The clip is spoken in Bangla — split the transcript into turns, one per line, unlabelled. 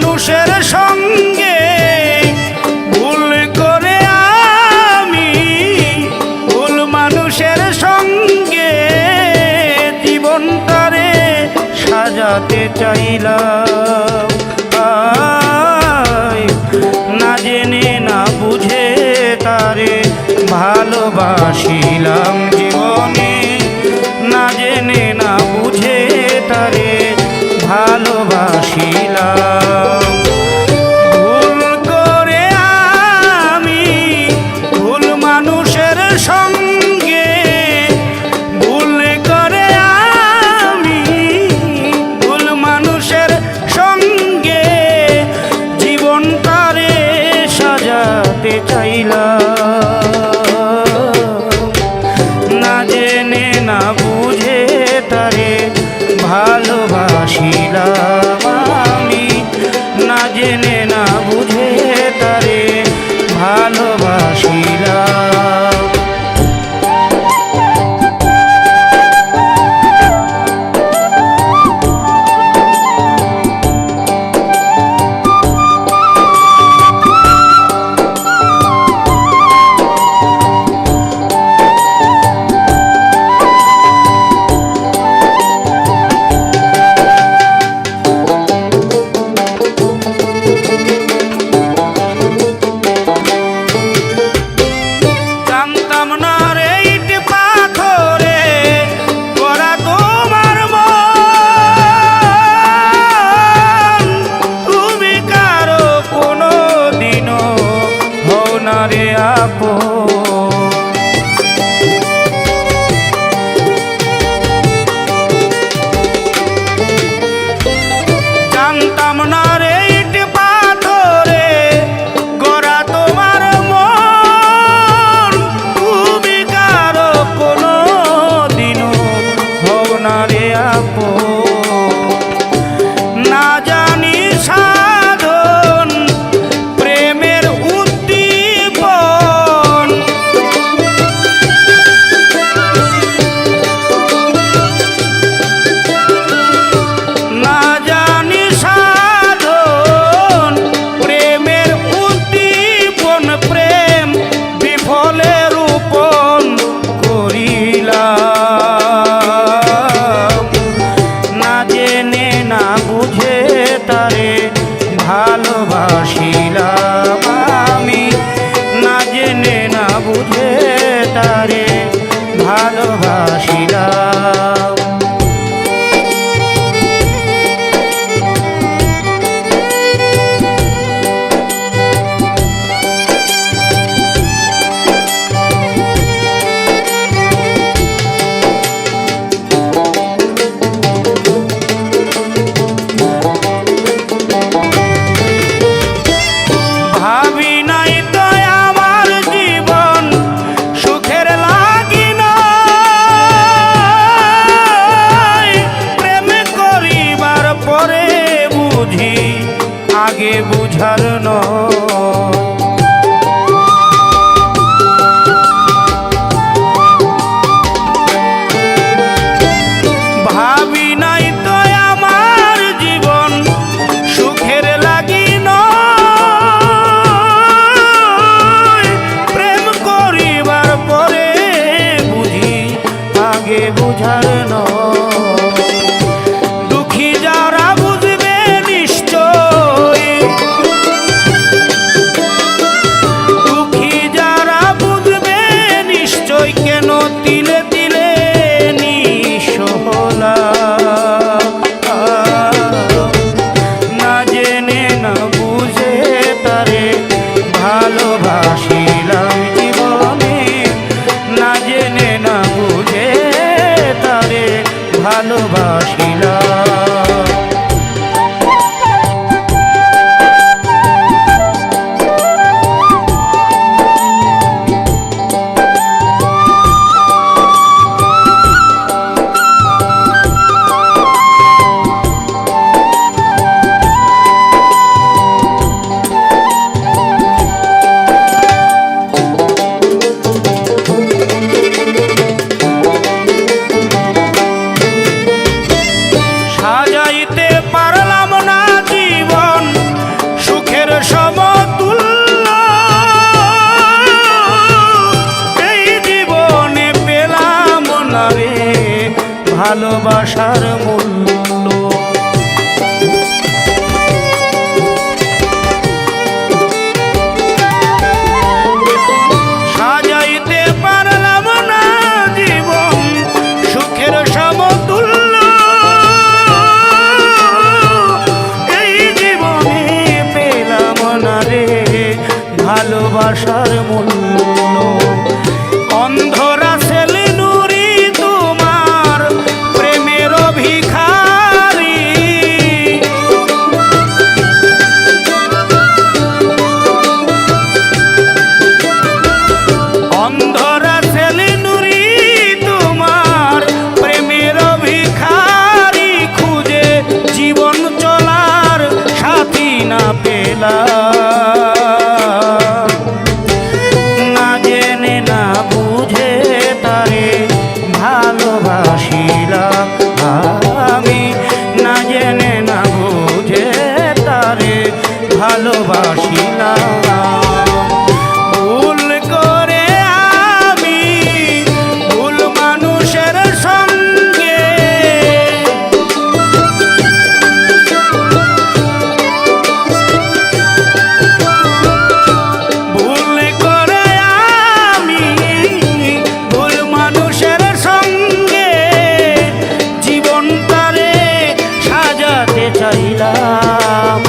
মানুষের সঙ্গে ভুল করে আমি ভুল মানুষের সঙ্গে জীবনটারে সাজাতে চাইলাম। না জেনে না বুঝে তারে ভালোবাসিলাম জীবনে, না জেনে না বুঝে তারে ভালোবাসিলাম। ভুল করে আমি ভুল মানুষের সঙ্গে ভুল করে আমি ভুল মানুষের সঙ্গে জীবনটারে সাজাতে চাইলাম। না জেনে না বুঝে তারে ভালোবাসিলাম আমি, না জেনে না বুঝে তারে ভালোবাসিলাম। জানতাম না রে ইট পাথরে গড়া তোমার মন, তুমি কারো কোনো দিনও হও না রে আপন। না জানি সাধন প্রেমের উদ্দীপন, না জানি সাধন প্রেমের উদ্দীপন, প্রেম বিফলে রূপন করিলাম। না জেনে না বুঝে তারে ভালোবাসিলাম আমি, না জেনে না বুঝে তারে ভালোবাসিলাম। ভাবি নাই তো আমার জীবন সুখের লাগি নয়, প্রেম করিবার পরে বুঝি আগে বুঝার নয়। ভাবি নাই তো আমার জীবন সুখের লাগি নয়, প্রেম করিবার পরে বুঝি আগে বুঝার নয়। দুঃখী যারা বুঝবে নিশ্চয়, ভালোবাসার মূল্য। অন্ধরা ছেলে নুরি তোমার প্রেমের ভিখারি, অন্ধরা ছেলে নুরি তোমার প্রেমের ভিখারি, খুঁজে জীবন চলার সাথী না পেলাম, না জেনে না বুঝে তারে ভালোবাসিলাম আমি, না জেনে না বুঝে তারে ভালোবাসিলাম। ভুল করে আমি ভুল মানুষের সঙ্গে, ভুল করে আমি ভুল মানুষের সঙ্গে জীবনটারে সাজাতে চাইলাম।